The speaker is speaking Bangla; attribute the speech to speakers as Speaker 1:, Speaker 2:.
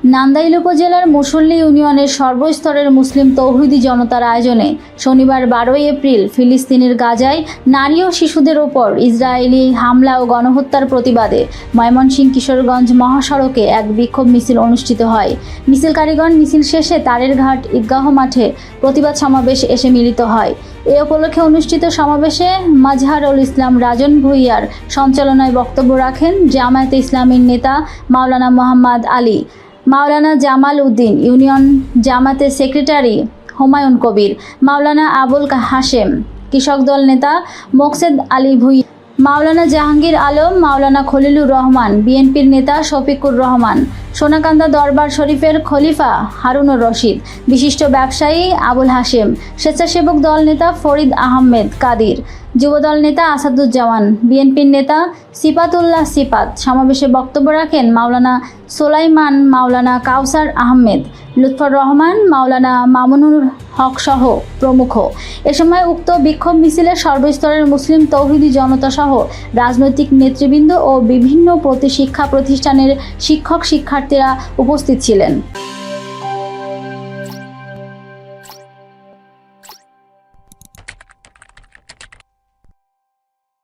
Speaker 1: নান্দাইল উপজেলার মুসল্লি ইউনিয়নের সর্বস্তরের মুসলিম তৌহিদি জনতার আয়োজনে শনিবার 12 এপ্রিল ফিলিস্তিনের গাজায় নারী ও শিশুদের ওপর ইসরায়েলি হামলা ও গণহত্যার প্রতিবাদে ময়মনসিংহ কিশোরগঞ্জ মহাসড়কে এক বিক্ষোভ মিছিল অনুষ্ঠিত হয়। মিছিলকারীগণ মিছিল শেষে তারের ঘাট ঈদগাহ মাঠে প্রতিবাদ সমাবেশ এসে মিলিত হয়। এ উপলক্ষে অনুষ্ঠিত সমাবেশে মাজহারুল ইসলাম রাজন ভূঁইয়ার সঞ্চালনায় বক্তব্য রাখেন জামায়াতে ইসলামীর নেতা মাওলানা মোহাম্মদ আলী, মাওলানা জামাল উদ্দিন, ইউনিয়ন জামাতের সেক্রেটারি হুমায়ুন কবির, মাওলানা আবুল হাশেম, কৃষক দল নেতা মোকসেদ আলী ভূঁইয়া, মাওলানা জাহাঙ্গীর আলম, মাওলানা খলিলুর রহমান, বিএনপির নেতা শফিকুর রহমান, সোনাকান্দা দরবার শরীফের খলিফা হারুনুর রশিদ, বিশিষ্ট ব্যবসায়ী আবুল হাশেম, স্বেচ্ছাসেবক দল নেতা ফরিদ আহমেদ কাদির, যুবদল নেতা আসাদুজ্জামান, বিএনপির নেতা সিপাতুল্লাহ সিপাত। সমাবেশে বক্তব্য রাখেন মাওলানা সোলাইমান, মাওলানা কাউসার আহমেদ, লুৎফর রহমান, মাওলানা মামুনুল হক সহ প্রমুখ। এ সময় উক্ত বিক্ষোভ মিছিলে সর্বস্তরের মুসলিম তৌহিদি জনতা সহ রাজনৈতিক নেতৃবৃন্দ ও বিভিন্ন শিক্ষা প্রতিষ্ঠানের শিক্ষক শিক্ষার্থীরা উপস্থিত ছিলেন।